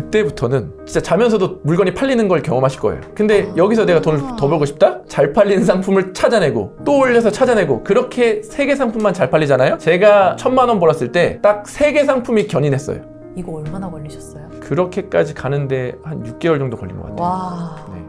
그때부터는 진짜 자면서도 물건이 팔리는 걸 경험하실 거예요. 근데 여기서 내가 돈을 더 벌고 싶다? 잘 팔리는 상품을 찾아내고 또 올려서 찾아내고 그렇게 3개 상품만 잘 팔리잖아요? 제가 1000만 원 벌었을 때 딱 3개 상품이 견인했어요. 이거 얼마나 걸리셨어요? 그렇게까지 가는데 한 6개월 정도 걸린 것 같아요. 와. 네.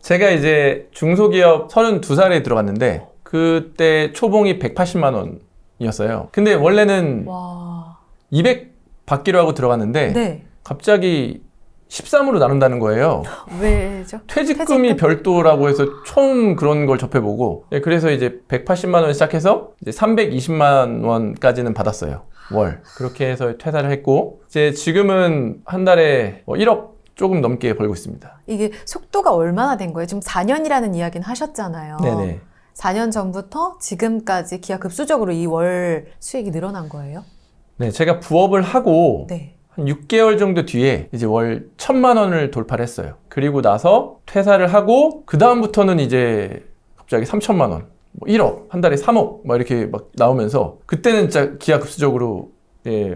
제가 이제 중소기업 32살에 들어갔는데 그때 초봉이 180만 원이었어요. 근데 원래는 와. 200 받기로 하고 들어갔는데 네. 갑자기 13으로 나눈다는 거예요. 왜죠? 퇴직금이 별도라고 해서 처음 그런 걸 접해보고 그래서 이제 180만 원 시작해서 이제 320만 원까지는 받았어요. 월. 그렇게 해서 퇴사를 했고 이제 지금은 한 달에 1억 조금 넘게 벌고 있습니다. 이게 속도가 얼마나 된 거예요? 지금 4년이라는 이야기는 하셨잖아요. 네네. 4년 전부터 지금까지 기하급수적으로 이 월 수익이 늘어난 거예요? 네, 제가 부업을 하고 네. 한 6개월 정도 뒤에 이제 월 1000만 원을 돌파를 했어요. 그리고 나서 퇴사를 하고 그 다음부터는 이제 갑자기 3천만 원, 1억, 한 달에 3억 막 이렇게 막 나오면서 그때는 진짜 기하급수적으로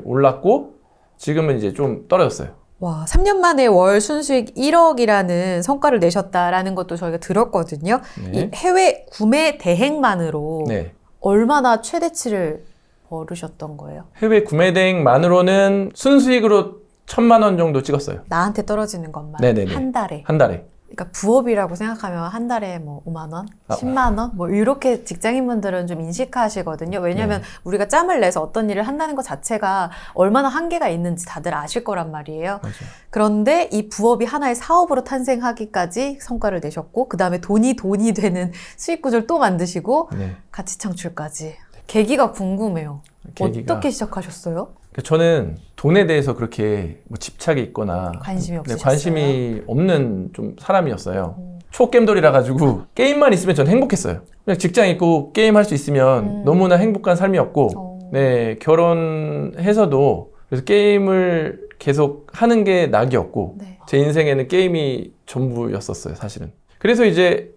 올랐고 지금은 이제 좀 떨어졌어요. 와, 3년 만에 월 순수익 1억이라는 성과를 내셨다라는 것도 저희가 들었거든요. 네. 이 해외 구매 대행만으로 네. 얼마나 최대치를 벌으셨던 거예요? 해외 구매 대행만으로는 순수익으로 1000만 원 정도 찍었어요. 나한테 떨어지는 것만 네네네. 한 달에. 한 달에. 그러니까 부업이라고 생각하면 한 달에 뭐 5만 원, 10만 원, 뭐 이렇게 직장인분들은 좀 인식하시거든요. 왜냐하면 네. 우리가 짬을 내서 어떤 일을 한다는 것 자체가 얼마나 한계가 있는지 다들 아실 거란 말이에요. 맞아요. 그런데 이 부업이 하나의 사업으로 탄생하기까지 성과를 내셨고 그 다음에 돈이 되는 수익 구조를 또 만드시고 네. 가치 창출까지. 계기가 궁금해요. 계기가 어떻게 시작하셨어요? 저는 돈에 대해서 그렇게 뭐 집착이 있거나 관심이 없으셨어요? 관심이 없는 좀 사람이었어요. 초겜돌이라 가지고 게임만 있으면 저는 행복했어요. 그냥 직장 있고 게임 할 수 있으면 너무나 행복한 삶이었고 네, 결혼해서도 그래서 게임을 계속 하는 게 낙이었고 네. 제 인생에는 게임이 전부였었어요, 사실은. 그래서 이제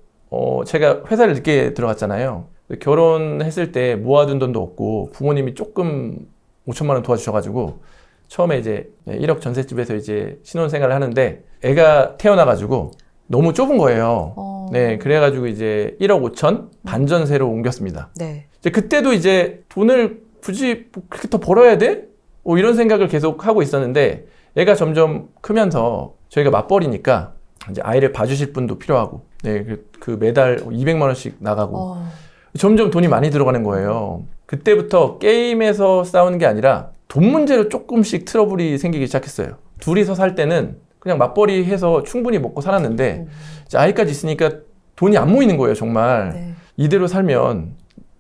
제가 회사를 늦게 들어갔잖아요. 결혼했을 때 모아둔 돈도 없고 부모님이 조금 5천만 원 도와주셔가지고 처음에 이제 1억 전셋집에서 이제 신혼생활을 하는데 애가 태어나가지고 너무 좁은 거예요. 네, 그래가지고 이제 1억 5천 반전세로 옮겼습니다. 네. 이제 그때도 이제 돈을 굳이 그렇게 더 벌어야 돼? 이런 생각을 계속 하고 있었는데 애가 점점 크면서 저희가 맞벌이니까 이제 아이를 봐주실 분도 필요하고 네, 그 매달 200만 원씩 나가고 점점 돈이 많이 들어가는 거예요. 그때부터 게임에서 싸우는 게 아니라 돈 문제로 조금씩 트러블이 생기기 시작했어요. 둘이서 살 때는 그냥 맞벌이 해서 충분히 먹고 살았는데 이제 아이까지 있으니까 돈이 안 모이는 거예요, 정말. 네. 이대로 살면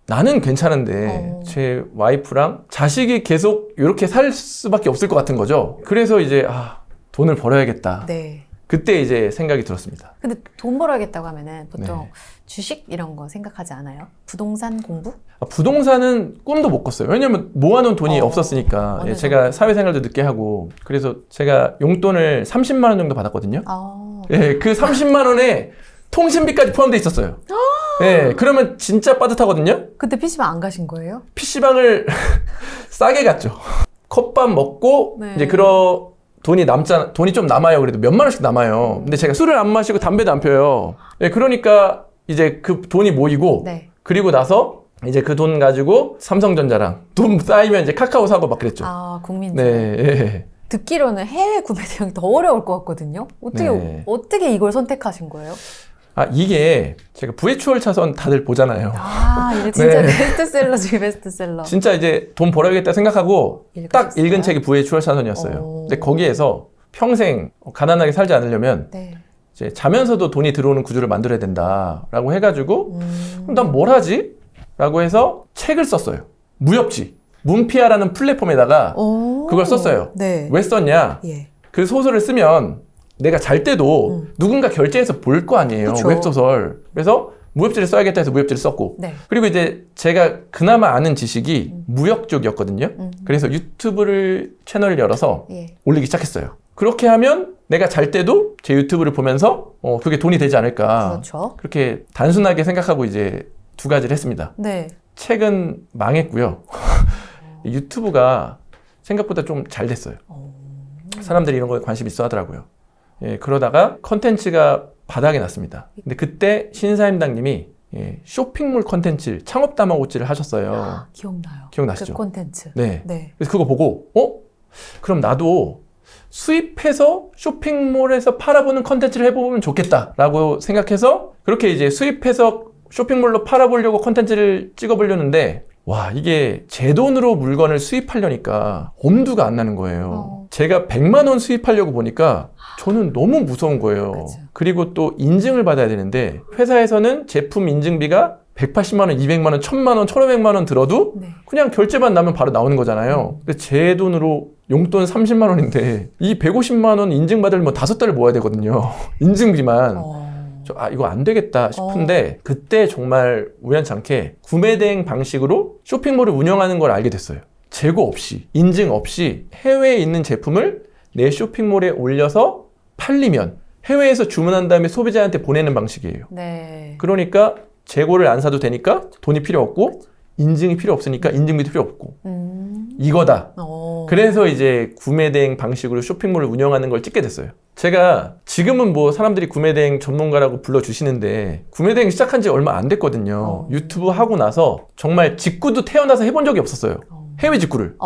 나는 괜찮은데 제 와이프랑 자식이 계속 이렇게 살 수밖에 없을 것 같은 거죠. 그래서 이제 돈을 벌어야겠다. 네. 그때 이제 생각이 들었습니다. 근데 돈 벌어야겠다고 하면은 보통 네. 주식 이런 거 생각하지 않아요? 부동산 공부? 부동산은 꿈도 못 꿨어요. 왜냐면 모아놓은 돈이 없었으니까. 어느 제가 정도? 사회생활도 늦게 하고 그래서 제가 용돈을 30만 원 정도 받았거든요. 예, 그 30만 원에 통신비까지 포함되어 있었어요. 예, 그러면 진짜 빠듯하거든요. 그때 PC방 안 가신 거예요? PC방을 싸게 갔죠. 컵밥 먹고 네. 이제 돈이 좀 남아요. 그래도 몇만 원씩 남아요. 근데 제가 술을 안 마시고 담배도 안 펴요. 예, 그러니까 이제 그 돈이 모이고 네. 그리고 나서 이제 그 돈 가지고 삼성전자랑 돈 쌓이면 이제 카카오 사고 막 그랬죠. 국민들. 네. 예. 듣기로는 해외 구매 대행이 더 어려울 것 같거든요. 네. 어떻게 이걸 선택하신 거예요? 이게 제가 부의 추월차선 다들 보잖아요. 이게 진짜 네. 베스트셀러 중에 베스트셀러. 진짜 이제 돈 벌어야겠다 생각하고 딱 읽으셨어요? 읽은 책이 부의 추월차선이었어요. 근데 거기에서 평생 가난하게 살지 않으려면 네. 이제 자면서도 돈이 들어오는 구조를 만들어야 된다라고 해가지고 그럼 난 뭘 하지? 라고 해서 책을 썼어요. 무협지. 문피아라는 플랫폼에다가 그걸 썼어요. 네. 왜 썼냐? 예. 그 소설을 쓰면 내가 잘 때도 누군가 결제해서 볼 거 아니에요. 그쵸. 웹소설. 그래서 무협지를 써야겠다 해서 무협지를 썼고 네. 그리고 이제 제가 그나마 아는 지식이 무역 쪽이었거든요. 그래서 유튜브를 채널을 열어서 예. 올리기 시작했어요. 그렇게 하면 내가 잘 때도 제 유튜브를 보면서 그게 돈이 되지 않을까. 그렇죠. 그렇게 단순하게 생각하고 이제 2가지를 했습니다. 네. 책은 망했고요. 유튜브가 생각보다 좀 잘 됐어요. 사람들이 이런 거에 관심 있어 하더라고요. 예, 그러다가 컨텐츠가 바닥이 났습니다. 근데 그때 신사임당님이 쇼핑몰 컨텐츠 창업 다마고찌를 하셨어요. 기억나요. 기억나시죠? 그 콘텐츠. 네. 네. 그래서 그거 보고 그럼 나도 수입해서 쇼핑몰에서 팔아보는 컨텐츠를 해보면 좋겠다라고 생각해서 그렇게 이제 수입해서 쇼핑몰로 팔아보려고 컨텐츠를 찍어보려는데 와, 이게 제 돈으로 물건을 수입하려니까 엄두가 안 나는 거예요. 제가 100만 원 수입하려고 보니까 저는 너무 무서운 거예요. 그쵸. 그리고 또 인증을 받아야 되는데 회사에서는 제품 인증비가 180만 원, 200만 원, 1000만 원, 1500만 원 들어도 네. 그냥 결제만 나면 바로 나오는 거잖아요. 근데 제 돈으로 용돈 30만 원인데 이 150만 원 인증받으려면 5달을 모아야 되거든요. 인증비만. 이거 안 되겠다 싶은데 그때 정말 우연찮게 구매대행 방식으로 쇼핑몰을 운영하는 걸 알게 됐어요. 재고 없이, 인증 없이 해외에 있는 제품을 내 쇼핑몰에 올려서 팔리면 해외에서 주문한 다음에 소비자한테 보내는 방식이에요. 네. 그러니까 재고를 안 사도 되니까 돈이 필요 없고 인증이 필요 없으니까 인증비도 필요 없고 이거다. 그래서 이제 구매대행 방식으로 쇼핑몰을 운영하는 걸 찍게 됐어요. 제가 지금은 뭐 사람들이 구매대행 전문가라고 불러주시는데 구매대행 시작한 지 얼마 안 됐거든요. 유튜브 하고 나서 정말 직구도 태어나서 해본 적이 없었어요. 해외 직구를.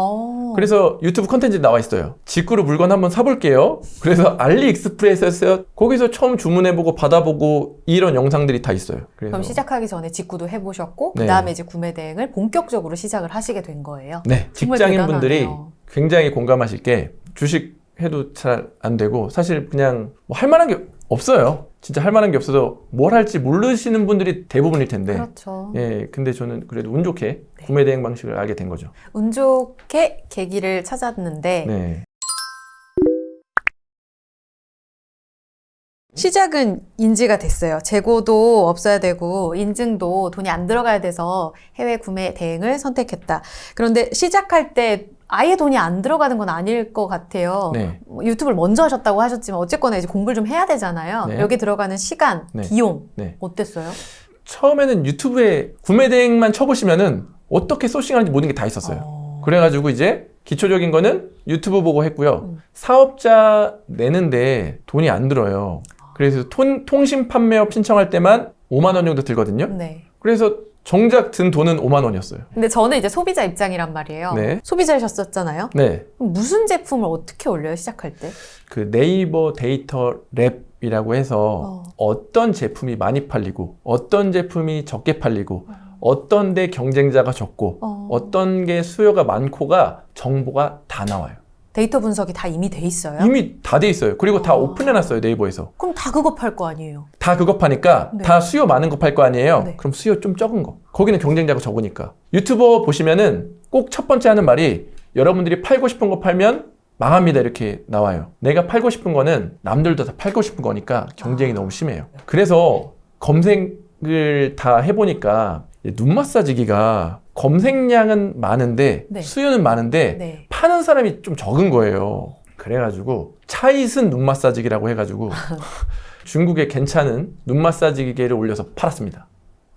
그래서 유튜브 컨텐츠에 나와 있어요. 직구로 물건 한번 사볼게요. 그래서 알리익스프레스에서 거기서 처음 주문해보고 받아보고 이런 영상들이 다 있어요. 그럼 시작하기 전에 직구도 해보셨고 네. 그 다음에 이제 구매 대행을 본격적으로 시작을 하시게 된 거예요. 네, 정말 직장인분들이 대단하네요. 굉장히 공감하실 게 주식 해도 잘 안 되고 사실 그냥 뭐 할 만한 게 없어요. 진짜 할 만한 게 없어서 뭘 할지 모르시는 분들이 대부분일 텐데. 그렇죠. 예, 근데 저는 그래도 운 좋게 구매 대행 방식을 알게 된 거죠. 운 좋게 계기를 찾았는데 네. 시작은 인지가 됐어요. 재고도 없어야 되고 인증도 돈이 안 들어가야 돼서 해외 구매 대행을 선택했다. 그런데 시작할 때 아예 돈이 안 들어가는 건 아닐 것 같아요. 네. 유튜브를 먼저 하셨다고 하셨지만 어쨌거나 이제 공부를 좀 해야 되잖아요. 네. 여기 들어가는 시간, 네. 비용 네. 어땠어요? 처음에는 유튜브에 구매 대행만 쳐보시면은 어떻게 소싱하는지 모든 게 다 있었어요. 그래가지고 이제 기초적인 거는 유튜브 보고 했고요. 사업자 내는데 돈이 안 들어요. 그래서 통신 판매업 신청할 때만 5만 원 정도 들거든요. 네. 그래서 정작 든 돈은 5만 원이었어요. 근데 저는 이제 소비자 입장이란 말이에요. 네. 소비자셨었잖아요. 네. 그럼 무슨 제품을 어떻게 올려요, 시작할 때? 그 네이버 데이터 랩이라고 해서 어떤 제품이 많이 팔리고 어떤 제품이 적게 팔리고 어떤 데 경쟁자가 적고 어떤 게 수요가 많고가 정보가 다 나와요. 데이터 분석이 다 이미 돼 있어요? 이미 다 돼 있어요. 그리고 다 오픈해놨어요, 네이버에서. 그럼 다 그거 팔 거 아니에요? 다 그거 파니까 네. 다 수요 많은 거 팔 거 아니에요? 네. 그럼 수요 좀 적은 거. 거기는 경쟁자가 적으니까. 유튜버 보시면은 꼭 첫 번째 하는 말이 여러분들이 팔고 싶은 거 팔면 망합니다 이렇게 나와요. 내가 팔고 싶은 거는 남들도 다 팔고 싶은 거니까 경쟁이 너무 심해요. 그래서 검색을 다 해보니까 눈 마사지기가 검색량은 많은데 네. 수요는 많은데 네. 파는 사람이 좀 적은 거예요. 그래가지고 차이슨 눈 마사지기라고 해가지고 중국에 괜찮은 눈 마사지 기계를 올려서 팔았습니다.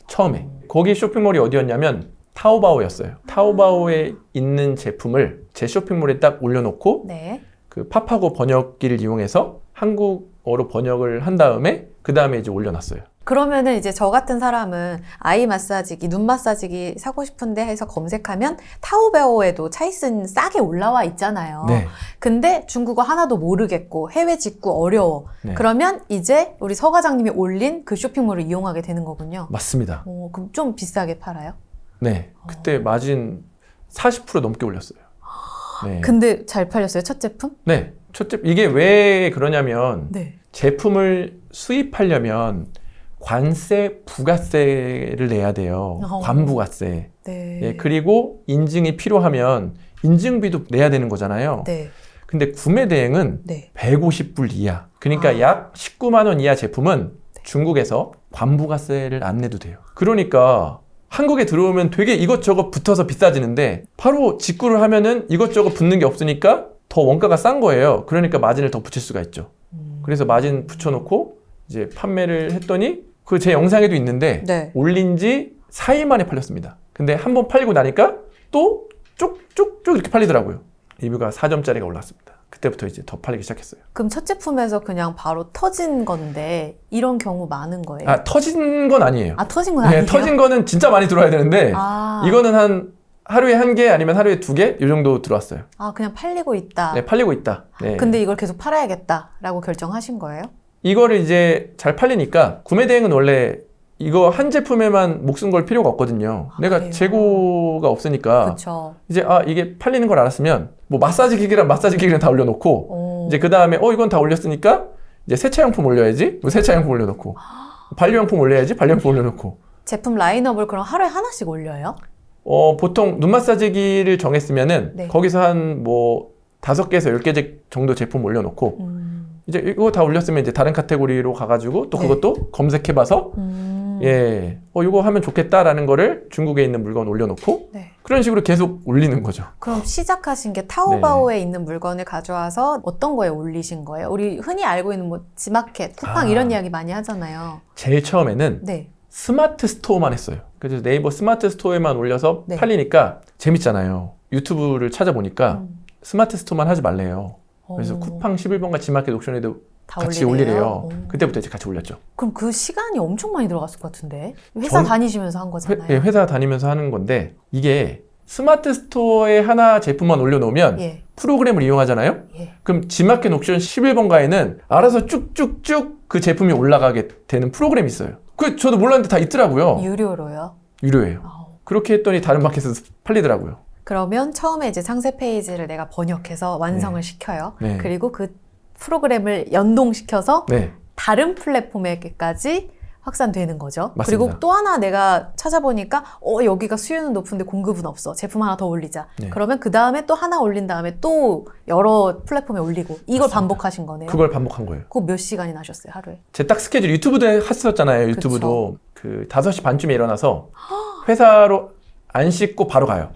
처음에. 거기 쇼핑몰이 어디였냐면 타오바오였어요. 타오바오에 있는 제품을 제 쇼핑몰에 딱 올려놓고 네. 그 파파고 번역기를 이용해서 한국어로 번역을 한 다음에 그 다음에 이제 올려놨어요. 그러면은 이제 저 같은 사람은 아이 마사지기, 눈 마사지기 사고 싶은데 해서 검색하면 타오바오에도 차이슨 싸게 올라와 있잖아요. 네. 근데 중국어 하나도 모르겠고 해외 직구 어려워. 네. 그러면 이제 우리 서 과장님이 올린 그 쇼핑몰을 이용하게 되는 거군요. 맞습니다. 그럼 좀 비싸게 팔아요? 네. 그때 마진 40% 넘게 올렸어요. 네. 근데 잘 팔렸어요, 첫 제품? 네. 첫째, 이게 왜 그러냐면 네. 제품을 수입하려면 관세, 부가세를 내야 돼요. 관부가세. 네. 예, 그리고 인증이 필요하면 인증비도 내야 되는 거잖아요. 네. 근데 구매 대행은 네. 150불 이하. 그러니까 약 19만 원 이하 제품은 중국에서 관부가세를 안 내도 돼요. 그러니까 한국에 들어오면 되게 이것저것 붙어서 비싸지는데 바로 직구를 하면은 이것저것 붙는 게 없으니까 더 원가가 싼 거예요. 그러니까 마진을 더 붙일 수가 있죠. 그래서 마진 붙여놓고 이제 판매를 했더니 그 제 영상에도 있는데 네. 올린 지 4일 만에 팔렸습니다. 근데 한번 팔리고 나니까 또 쭉쭉쭉 이렇게 팔리더라고요. 리뷰가 4점짜리가 올랐습니다. 그때부터 이제 더 팔리기 시작했어요. 그럼 첫 제품에서 그냥 바로 터진 건데 이런 경우 많은 거예요? 아, 터진 건 아니에요. 아, 터진 건 아니에요? 네, 터진 거는 진짜 많이 들어와야 되는데 아. 이거는 한 하루에 1개 아니면 하루에 2개 이 정도 들어왔어요. 아, 그냥 팔리고 있다. 네, 팔리고 있다. 네. 근데 이걸 계속 팔아야겠다라고 결정하신 거예요? 이거를 이제 잘 팔리니까 구매 대행은 원래 이거 한 제품에만 목숨 걸 필요가 없거든요. 아, 내가 그래요? 재고가 없으니까 그렇죠. 이제 이게 팔리는 걸 알았으면 뭐 마사지 기기랑 다 올려놓고 이제 그 다음에 이건 다 올렸으니까 이제 세차용품 올려야지. 뭐 세차용품 올려놓고 반려용품 올려야지. 반려용품 올려놓고 제품 라인업을 그럼 하루에 하나씩 올려요? 보통 눈 마사지기를 정했으면은 네. 거기서 한 뭐 5개에서 10개 정도 제품 올려놓고 이제 이거 다 올렸으면 이제 다른 카테고리로 가가지고 또 네. 그것도 검색해봐서 예, 이거 하면 좋겠다라는 거를 중국에 있는 물건 올려놓고 네. 그런 식으로 계속 올리는 거죠. 그럼 시작하신 게 타오바오에 네. 있는 물건을 가져와서 어떤 거에 올리신 거예요? 우리 흔히 알고 있는 뭐 지마켓, 쿠팡 이런 이야기 많이 하잖아요. 제일 처음에는 네. 스마트 스토어만 했어요. 그래서 네이버 스마트 스토어에만 올려서 네. 팔리니까 재밌잖아요. 유튜브를 찾아보니까 스마트 스토어만 하지 말래요. 그래서 쿠팡 11번과 지마켓 옥션에도 다 같이 올리래요? 올리래요. 그때부터 이제 같이 올렸죠. 그럼 그 시간이 엄청 많이 들어갔을 것 같은데? 회사 다니시면서 한 거잖아요. 회사 다니면서 하는 건데 이게 스마트 스토어에 하나 제품만 올려놓으면 예. 프로그램을 이용하잖아요. 예. 그럼 지마켓 옥션 11번가에는 알아서 쭉쭉쭉 그 제품이 올라가게 되는 프로그램이 있어요. 저도 몰랐는데 다 있더라고요. 유료로요? 유료예요. 그렇게 했더니 다른 마켓에서 팔리더라고요. 그러면 처음에 이제 상세 페이지를 내가 번역해서 완성을 시켜요. 네. 그리고 그 프로그램을 연동시켜서 네. 다른 플랫폼에까지 확산되는 거죠. 맞습니다. 그리고 또 하나 내가 찾아보니까 여기가 수요는 높은데 공급은 없어. 제품 하나 더 올리자. 네. 그러면 그 다음에 또 하나 올린 다음에 또 여러 플랫폼에 올리고 이걸 맞습니다. 반복하신 거네요. 그걸 반복한 거예요. 그거 몇 시간이나 하셨어요, 하루에? 제 딱 스케줄 유튜브도 했었잖아요. 유튜브도 그 5시 반쯤에 일어나서 회사로 안 씻고 바로 가요.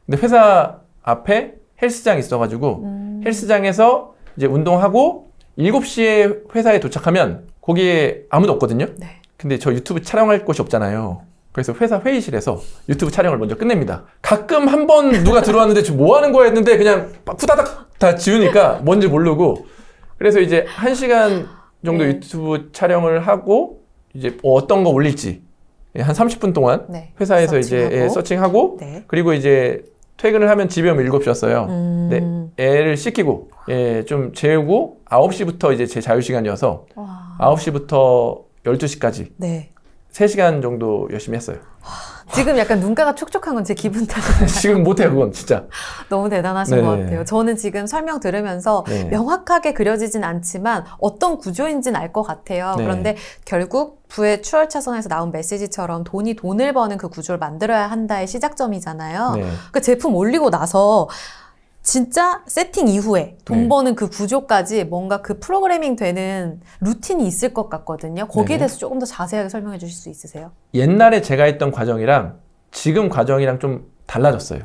근데 회사 앞에 헬스장이 있어가지고 헬스장에서 이제 운동하고 7시에 회사에 도착하면 거기에 아무도 없거든요. 네. 근데 저 유튜브 촬영할 곳이 없잖아요. 그래서 회사 회의실에서 유튜브 촬영을 먼저 끝냅니다. 가끔 한 번 누가 들어왔는데 지금 뭐 하는 거야 했는데 그냥 후다닥 다 지우니까 뭔지 모르고 그래서 이제 1시간 정도 네. 유튜브 촬영을 하고 이제 어떤 거 올릴지 한 30분 동안 네. 회사에서 서칭하고. 이제 서칭하고 네. 그리고 이제 퇴근을 하면 집에 오면 7시였어요. 음. 네, 애를 씻기고 좀 재우고 9시부터 이제 제 자유시간이어서 와. 9시부터 12시까지 네. 3시간 정도 열심히 했어요. 지금 약간 눈가가 촉촉한 건 제 기분 탓이에요. 지금 못해요, 그건 진짜. 너무 대단하신 네. 것 같아요. 저는 지금 설명 들으면서 네. 명확하게 그려지진 않지만 어떤 구조인지는 알 것 같아요. 네. 그런데 결국 부의 추월차선에서 나온 메시지처럼 돈이 돈을 버는 그 구조를 만들어야 한다의 시작점이잖아요. 네. 그 제품 올리고 나서 진짜 세팅 이후에 돈 네. 버는 그 구조까지 뭔가 그 프로그래밍 되는 루틴이 있을 것 같거든요. 거기에 네. 대해서 조금 더 자세하게 설명해 주실 수 있으세요? 옛날에 제가 했던 과정이랑 지금 과정이랑 좀 달라졌어요.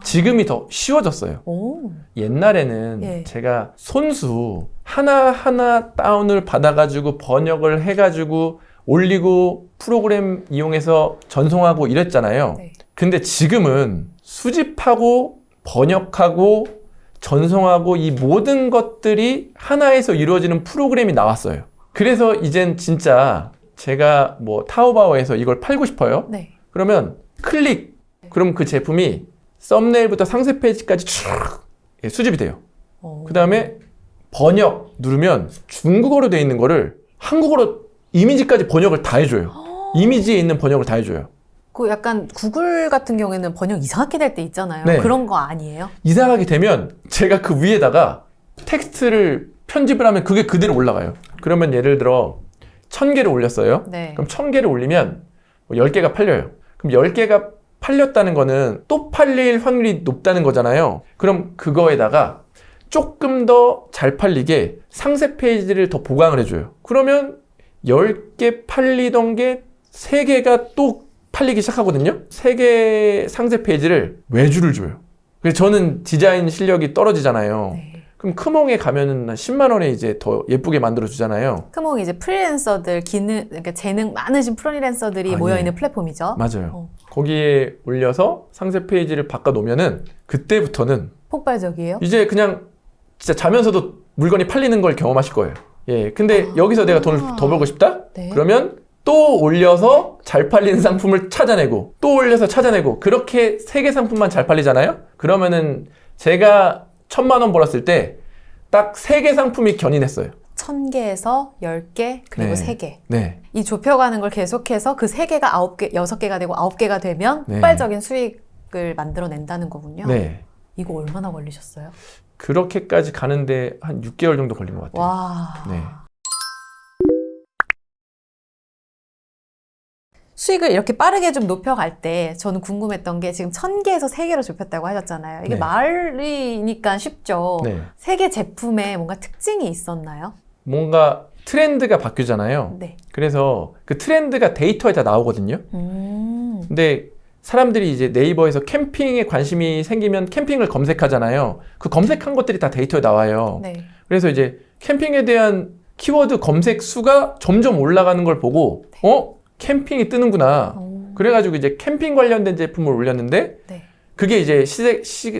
지금이 더 쉬워졌어요. 오. 옛날에는 예. 제가 손수 하나하나 다운을 받아가지고 번역을 해가지고 올리고 프로그램 이용해서 전송하고 이랬잖아요. 네. 근데 지금은 수집하고 번역하고 전송하고 이 모든 것들이 하나에서 이루어지는 프로그램이 나왔어요. 그래서 이젠 진짜 제가 뭐 타오바오에서 이걸 팔고 싶어요. 네. 그러면 클릭, 그럼 그 제품이 썸네일부터 상세 페이지까지 쫙 수집이 돼요. 오. 그 다음에 번역 누르면 중국어로 돼 있는 거를 한국어로 이미지까지 번역을 다 해줘요. 이미지에 있는 번역을 다 해줘요. 그 약간 구글 같은 경우에는 번역 이상하게 될 때 있잖아요. 네. 그런 거 아니에요? 이상하게 되면 제가 그 위에다가 텍스트를 편집을 하면 그게 그대로 올라가요. 그러면 예를 들어 1000개를 올렸어요. 네. 그럼 1000개를 올리면 10개가 팔려요. 그럼 10개가 팔렸다는 거는 또 팔릴 확률이 높다는 거잖아요. 그럼 그거에다가 조금 더 잘 팔리게 상세 페이지를 더 보강을 해줘요. 그러면 10개 팔리던 게 3개가 또 팔리기 시작하거든요. 3개 상세 페이지를 외주를 줘요. 그래서 저는 디자인 실력이 떨어지잖아요. 네. 그럼 크몽에 가면은 한 10만 원에 이제 더 예쁘게 만들어 주잖아요. 크몽이 이제 프리랜서들 그러니까 재능 많으신 프리랜서들이 아, 모여 예. 있는 플랫폼이죠. 맞아요. 거기에 올려서 상세 페이지를 바꿔 놓으면은 그때부터는 폭발적이에요? 이제 그냥 진짜 자면서도 물건이 팔리는 걸 경험하실 거예요. 예. 근데 여기서 내가 돈을 더 벌고 싶다? 네. 그러면 또 올려서 잘 팔리는 상품을 찾아내고 또 올려서 찾아내고 그렇게 3개 상품만 잘 팔리잖아요? 그러면은 제가 1,000만 원 벌었을 때 딱 3개 상품이 견인했어요. 1,000개에서 10개 그리고 네. 3개. 네. 이 좁혀가는 걸 계속해서 그 3개가 9개, 6개가 되고 9개가 되면 네. 폭발적인 수익을 만들어낸다는 거군요. 네. 이거 얼마나 걸리셨어요? 그렇게까지 가는데 한 6개월 정도 걸린 것 같아요. 와. 네. 수익을 이렇게 빠르게 좀 높여갈 때 저는 궁금했던 게 지금 1,000개에서 3개로 좁혔다고 하셨잖아요. 이게 네. 말이니까 쉽죠. 네. 3개 제품에 뭔가 특징이 있었나요? 뭔가 트렌드가 바뀌잖아요. 네. 그래서 그 트렌드가 데이터에 다 나오거든요. 근데 사람들이 이제 네이버에서 캠핑에 관심이 생기면 캠핑을 검색하잖아요. 그 검색한 것들이 다 데이터에 나와요. 네. 그래서 이제 캠핑에 대한 키워드 검색 수가 점점 올라가는 걸 보고 캠핑이 뜨는구나. 그래가지고 이제 캠핑 관련된 제품을 올렸는데 네. 그게 이제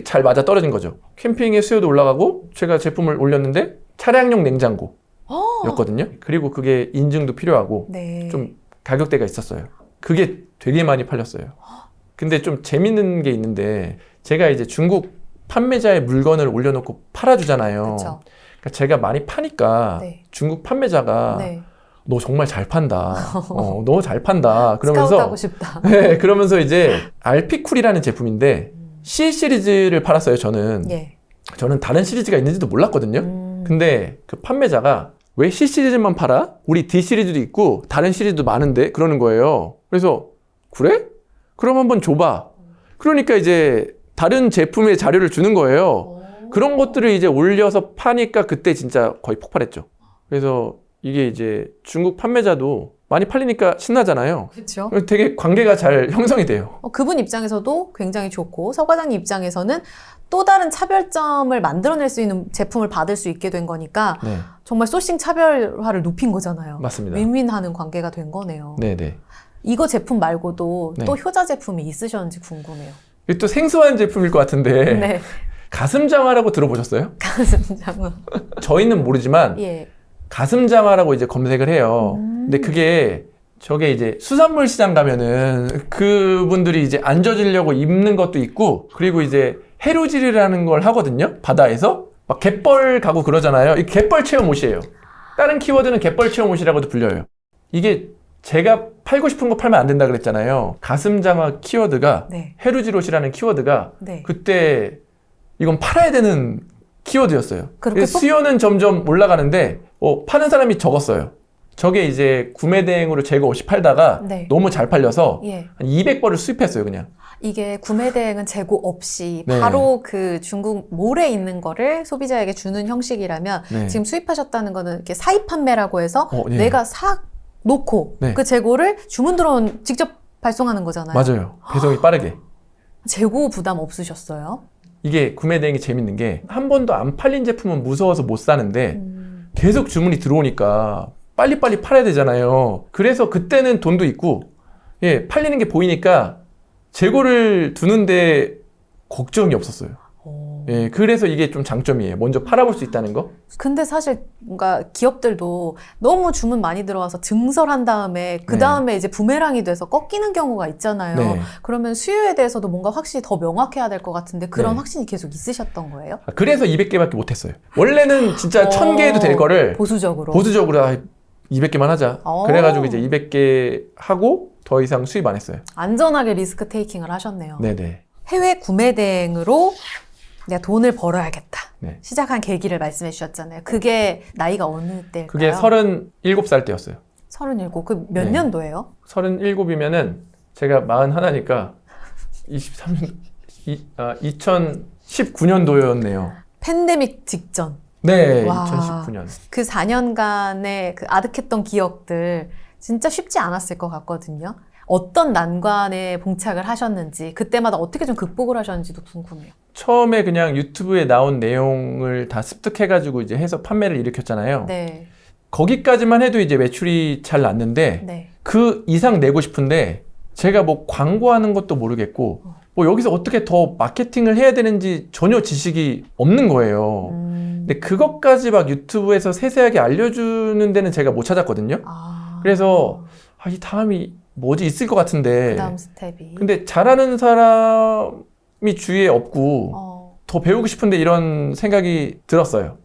잘 맞아 떨어진 거죠. 캠핑의 수요도 올라가고 제가 제품을 올렸는데 차량용 냉장고였거든요. 그리고 그게 인증도 필요하고 네. 좀 가격대가 있었어요. 그게 되게 많이 팔렸어요. 근데 좀 재밌는 게 있는데 제가 이제 중국 판매자의 물건을 올려놓고 팔아주잖아요. 그쵸. 그러니까 제가 많이 파니까 네. 중국 판매자가 네. 너 정말 잘 판다. 너 잘 판다. 그러면서 스카우트하고 싶다. 네, 그러면서 이제 알피쿨이라는 제품인데 C 시리즈를 팔았어요. 저는 예. 저는 다른 시리즈가 있는지도 몰랐거든요. 근데 그 판매자가 왜 C 시리즈만 팔아? 우리 D 시리즈도 있고 다른 시리즈도 많은데 그러는 거예요. 그래서 그래? 그럼 한번 줘봐. 그러니까 이제 다른 제품의 자료를 주는 거예요. 그런 것들을 이제 올려서 파니까 그때 진짜 거의 폭발했죠. 그래서 이게 이제 중국 판매자도 많이 팔리니까 신나잖아요. 그렇죠. 되게 관계가 잘 형성이 돼요. 그분 입장에서도 굉장히 좋고 서 과장님 입장에서는 또 다른 차별점을 만들어낼 수 있는 제품을 받을 수 있게 된 거니까 네, 정말 소싱 차별화를 높인 거잖아요. 맞습니다. 윈윈하는 관계가 된 거네요. 네네. 이거 제품 말고도 네. 또 효자 제품이 있으셨는지 궁금해요. 이게 또 생소한 제품일 것 같은데 네. 가슴장화라고 들어보셨어요? 가슴장은. 저희는 모르지만 예. 가슴장화라고 이제 검색을 해요. 근데 그게 저게 이제 수산물 시장 가면은 그분들이 이제 안 젖으려고 입는 것도 있고 그리고 이제 해루질이라는 걸 하거든요. 바다에서 막 갯벌 가고 그러잖아요. 이 갯벌 체험 옷이에요. 다른 키워드는 갯벌 체험 옷이라고도 불려요. 이게 제가 팔고 싶은 거 팔면 안 된다 그랬잖아요. 가슴장화 키워드가 네. 해루질 옷이라는 키워드가 네. 그때 이건 팔아야 되는 키워드였어요. 그렇게 수요는 점점 올라가는데 파는 사람이 적었어요. 저게 이제 구매 대행으로 재고 없이 팔다가 네. 너무 잘 팔려서 예. 한 200벌을 수입했어요, 그냥. 이게 구매 대행은 재고 없이 네. 바로 그 중국 몰에 있는 거를 소비자에게 주는 형식이라면 네. 지금 수입하셨다는 거는 이렇게 사입 판매라고 해서 네. 내가 사 놓고 네. 그 재고를 주문 들어온 직접 발송하는 거잖아요. 맞아요. 배송이 빠르게. 재고 부담 없으셨어요? 이게 구매 대행이 재밌는 게 한 번도 안 팔린 제품은 무서워서 못 사는데 계속 주문이 들어오니까 빨리빨리 팔아야 되잖아요. 그래서 그때는 돈도 있고 팔리는 게 보이니까 재고를 두는데 걱정이 없었어요. 그래서 이게 좀 장점이에요. 먼저 팔아볼 수 있다는 거. 근데 사실 뭔가 기업들도 너무 주문 많이 들어와서 증설한 다음에 그 다음에 이제 부메랑이 돼서 꺾이는 경우가 있잖아요. 네. 그러면 수요에 대해서도 뭔가 확실히 더 명확해야 될 것 같은데 그런 네. 확신이 계속 있으셨던 거예요? 그래서 200개밖에 못했어요. 원래는 진짜 1000개 해도 될 거를 보수적으로. 200개만 하자. 그래가지고 이제 200개 하고 더 이상 수입 안 했어요. 안전하게 리스크 테이킹을 하셨네요. 네네. 해외 구매 대행으로 내가 돈을 벌어야겠다. 네. 시작한 계기를 말씀해 주셨잖아요. 그게 나이가 어느 때일까요? 그게 37살 때였어요. 37. 그 몇 네. 년도예요? 37이면은 제가 41이니까 23년, 2019년도였네요. 팬데믹 직전. 네, 와. 2019년. 그 4년간의 그 아득했던 기억들 진짜 쉽지 않았을 것 같거든요. 어떤 난관에 봉착을 하셨는지 그때마다 어떻게 좀 극복을 하셨는지도 궁금해요. 처음에 그냥 유튜브에 나온 내용을 다 습득해가지고 이제 해서 판매를 일으켰잖아요. 네. 거기까지만 해도 이제 매출이 잘 났는데 네. 그 이상 내고 싶은데 제가 뭐 광고하는 것도 모르겠고 뭐 여기서 어떻게 더 마케팅을 해야 되는지 전혀 지식이 없는 거예요. 근데 그것까지 막 유튜브에서 세세하게 알려주는 데는 제가 못 찾았거든요. 그래서 이 다음이 뭐지 있을 것 같은데. 그 다음 스텝이. 근데 잘하는 사람이 주위에 없고 더 배우고 싶은데 이런 생각이 들었어요.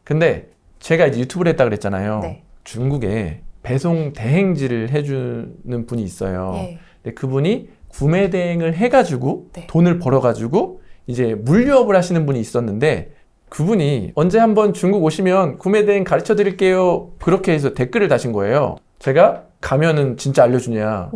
근데 제가 이제 유튜브를 했다 그랬잖아요. 네. 중국에 배송 대행지를 해주는 분이 있어요. 예. 근데 그분이 구매 대행을 해가지고 네. 돈을 벌어가지고 이제 물류업을 하시는 분이 있었는데 그분이 언제 한번 중국 오시면 구매 대행 가르쳐 드릴게요. 그렇게 해서 댓글을 다신 거예요. 제가 가면은 진짜 알려주냐.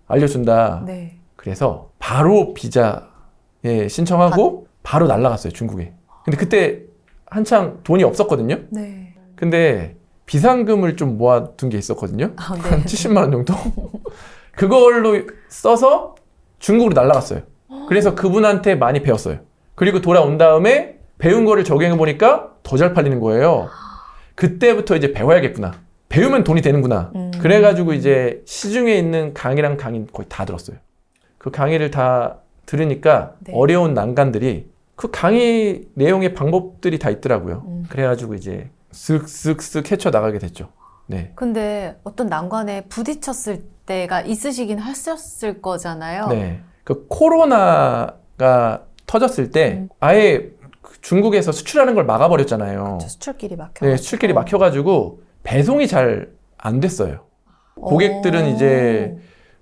알려준다. 네. 그래서 바로 비자에 신청하고 바로 날아갔어요, 중국에. 근데 그때 한창 돈이 없었거든요. 네. 근데 비상금을 좀 모아둔 게 있었거든요. 네. 한 70만 원 정도? 그걸로 써서 중국으로 날아갔어요. 그래서 그분한테 많이 배웠어요. 그리고 돌아온 다음에 배운 거를 적용해 보니까 더 잘 팔리는 거예요. 그때부터 이제 배워야겠구나. 배우면 돈이 되는구나. 그래가지고 이제 시중에 있는 강의랑 강의 거의 다 들었어요. 그 강의를 다 들으니까 네. 어려운 난관들이 그 강의 내용의 방법들이 다 있더라고요. 그래가지고 이제 쓱쓱쓱 헤쳐나가게 됐죠. 네. 근데 어떤 난관에 부딪혔을 때가 있으시긴 하셨을 거잖아요. 네. 그 코로나가 터졌을 때 아예 중국에서 수출하는 걸 막아버렸잖아요. 수출길이 막혀. 네, 수출길이 막혀가지고 배송이 잘 안 됐어요. 고객들은 이제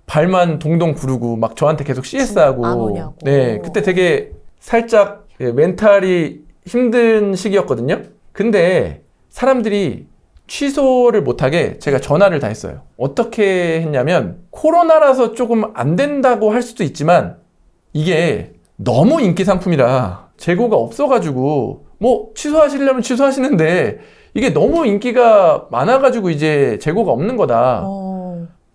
발만 동동 구르고 막 저한테 계속 CS하고. 안 오냐고. 네, 그때 되게 살짝 멘탈이 힘든 시기였거든요. 근데 사람들이 취소를 못하게 제가 전화를 다 했어요. 어떻게 했냐면 코로나라서 조금 안 된다고 할 수도 있지만 이게 너무 인기 상품이라 재고가 없어가지고 뭐 취소하시려면 취소하시는데 이게 너무 인기가 많아가지고 이제 재고가 없는 거다.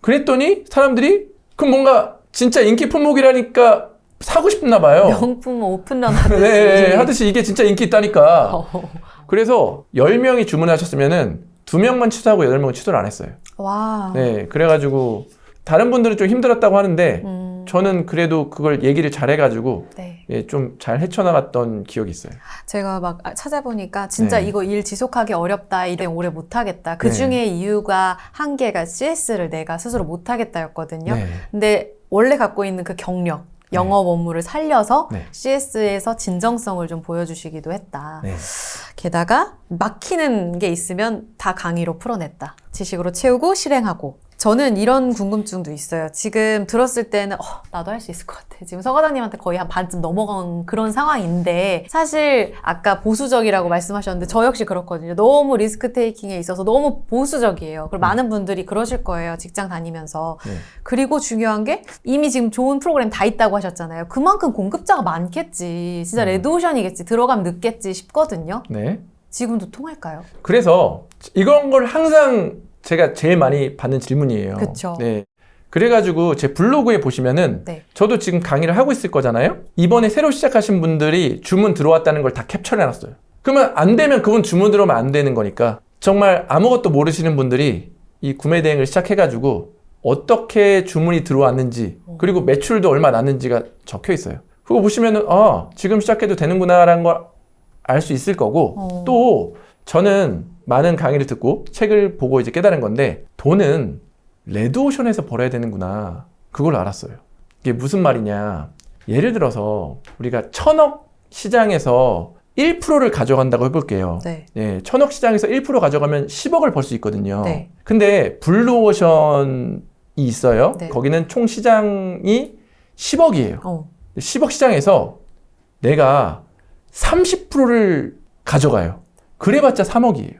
그랬더니 사람들이 그럼 뭔가 진짜 인기 품목이라니까 사고 싶나 봐요. 명품 오픈런 하듯이. 네, 하듯이 이게 진짜 인기 있다니까. 그래서 10명이 주문하셨으면은 2명만 취소하고 8명은 취소를 안 했어요. 와. 네, 그래가지고 다른 분들은 좀 힘들었다고 하는데 저는 그래도 그걸 얘기를 잘 해가지고 네. 예, 좀 잘 헤쳐나갔던 기억이 있어요. 제가 막 찾아보니까 진짜 네. 이거 일 지속하기 어렵다. 이래 오래 못하겠다. 그 네. 중에 이유가 한 개가 CS를 내가 스스로 못하겠다였거든요. 네. 근데 원래 갖고 있는 그 경력, 영업 업무를 살려서 네. CS에서 진정성을 좀 보여주시기도 했다. 네. 게다가 막히는 게 있으면 다 강의로 풀어냈다. 지식으로 채우고 실행하고. 저는 이런 궁금증도 있어요. 지금 들었을 때는 나도 할 수 있을 것 같아. 지금 서 과장님한테 거의 한 반쯤 넘어간 그런 상황인데 사실 아까 보수적이라고 말씀하셨는데 저 역시 그렇거든요. 너무 리스크 테이킹에 있어서 너무 보수적이에요. 그리고 많은 분들이 그러실 거예요. 직장 다니면서. 네. 그리고 중요한 게 이미 지금 좋은 프로그램 다 있다고 하셨잖아요. 그만큼 공급자가 많겠지. 진짜 레드오션이겠지. 들어가면 늦겠지 싶거든요. 네. 지금도 통할까요? 그래서 이런 걸 항상 제가 제일 많이 받는 질문이에요. 그쵸. 네. 그래가지고 제 블로그에 보시면은 네. 저도 지금 강의를 하고 있을 거잖아요. 이번에 새로 시작하신 분들이 주문 들어왔다는 걸 다 캡처를 해놨어요. 그러면 안 되면 그분 주문 들어오면 안 되는 거니까 정말 아무것도 모르시는 분들이 이 구매 대행을 시작해가지고 어떻게 주문이 들어왔는지 그리고 매출도 얼마 났는지가 적혀 있어요. 그거 보시면은 지금 시작해도 되는구나라는 걸 알 수 있을 거고 또 저는 많은 강의를 듣고 책을 보고 이제 깨달은 건데 돈은 레드오션에서 벌어야 되는구나. 그걸 알았어요. 이게 무슨 말이냐. 예를 들어서 우리가 1000억 시장에서 1%를 가져간다고 해볼게요. 네. 예, 1000억 시장에서 1% 가져가면 10억을 벌 수 있거든요. 네. 근데 블루오션이 있어요. 네. 거기는 총 시장이 10억이에요. 10억 시장에서 내가 30%를 가져가요. 그래봤자 3억이에요.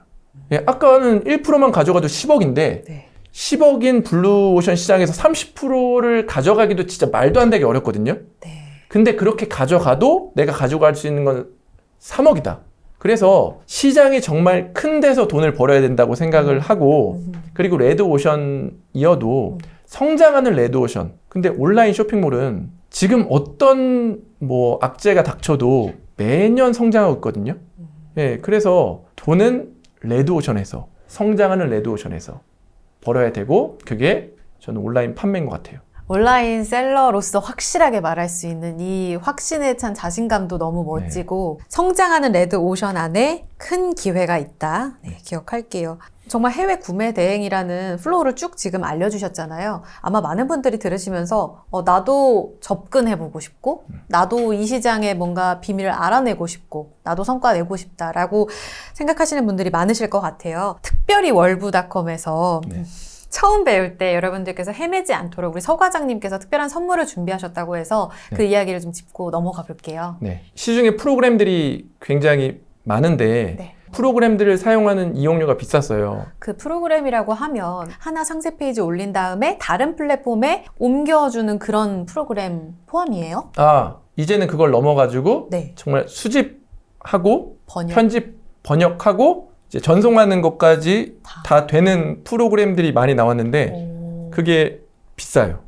예, 아까는 1%만 가져가도 10억인데 네. 10억인 블루오션 시장에서 30%를 가져가기도 진짜 말도 안 되게 어렵거든요. 네. 근데 그렇게 가져가도 내가 가져갈 수 있는 건 3억이다. 그래서 시장이 정말 큰 데서 돈을 벌어야 된다고 생각을 하고 그리고 레드오션이어도 성장하는 레드오션. 근데 온라인 쇼핑몰은 지금 어떤 뭐 악재가 닥쳐도 매년 성장하고 있거든요. 예, 그래서 돈은 레드오션에서 성장하는 레드오션에서 벌어야 되고 그게 저는 온라인 판매인 것 같아요. 온라인 셀러로서 확실하게 말할 수 있는 이 확신에 찬 자신감도 너무 멋지고 성장하는 레드 오션 안에 큰 기회가 있다. 네, 기억할게요. 정말 해외 구매 대행이라는 플로우를 쭉 지금 알려주셨잖아요. 아마 많은 분들이 들으시면서 나도 접근해보고 싶고 나도 이 시장에 뭔가 비밀을 알아내고 싶고 나도 성과 내고 싶다라고 생각하시는 분들이 많으실 것 같아요. 특별히 월부닷컴에서 네. 처음 배울 때 여러분들께서 헤매지 않도록 우리 서 과장님께서 특별한 선물을 준비하셨다고 해서 그 이야기를 좀 짚고 넘어가 볼게요. 네. 시중에 프로그램들이 굉장히 많은데 네. 프로그램들을 사용하는 이용료가 비쌌어요. 그 프로그램이라고 하면 하나 상세 페이지 올린 다음에 다른 플랫폼에 옮겨주는 그런 프로그램 포함이에요? 이제는 그걸 넘어가지고 네. 정말 수집하고 번역. 편집, 번역하고 이제 전송하는 것까지 다 되는 프로그램들이 많이 나왔는데 오. 그게 비싸요.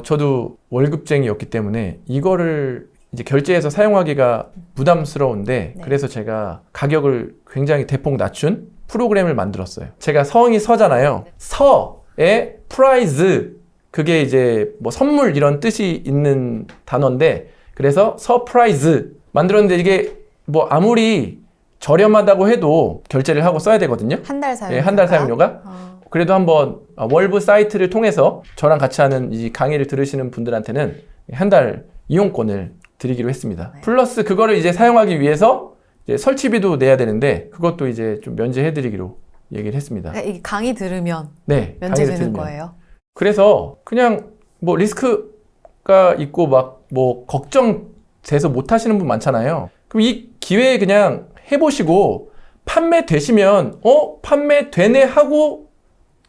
저도 월급쟁이였기 때문에 이거를 이제 결제해서 사용하기가 부담스러운데 네. 그래서 제가 가격을 굉장히 대폭 낮춘 프로그램을 만들었어요. 제가 성이 서잖아요. 서의 프라이즈, 그게 이제 뭐 선물 이런 뜻이 있는 단어인데 그래서 서프라이즈 만들었는데 이게 뭐 아무리 저렴하다고 해도 결제를 하고 써야 되거든요. 한 달 사용료가? 예, 한 달 사용료가. 그래도 한번 월브 사이트를 통해서 저랑 같이 하는 이 강의를 들으시는 분들한테는 한 달 이용권을 드리기로 했습니다. 네. 플러스 그거를 이제 사용하기 위해서 이제 설치비도 내야 되는데 그것도 이제 좀 면제해드리기로 얘기를 했습니다. 그러니까 이 강의 들으면 네, 강의를 면제되는 들으면. 거예요? 그래서 그냥 뭐 리스크가 있고 막 뭐 걱정돼서 못 하시는 분 많잖아요. 그럼 이 기회에 그냥 해보시고 판매되시면 판매되네 하고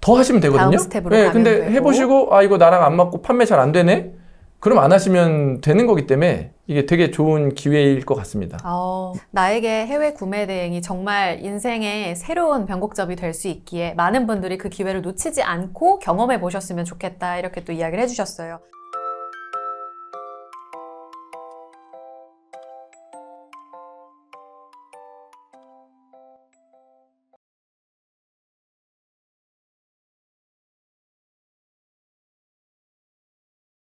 더 하시면 되거든요. 다음 스텝으로 네, 가면 근데 되고. 해보시고 이거 나랑 안 맞고 판매 잘 안 되네? 그럼 안 하시면 되는 거기 때문에 이게 되게 좋은 기회일 것 같습니다. 나에게 해외 구매 대행이 정말 인생의 새로운 변곡점이 될 수 있기에 많은 분들이 그 기회를 놓치지 않고 경험해 보셨으면 좋겠다 이렇게 또 이야기를 해주셨어요.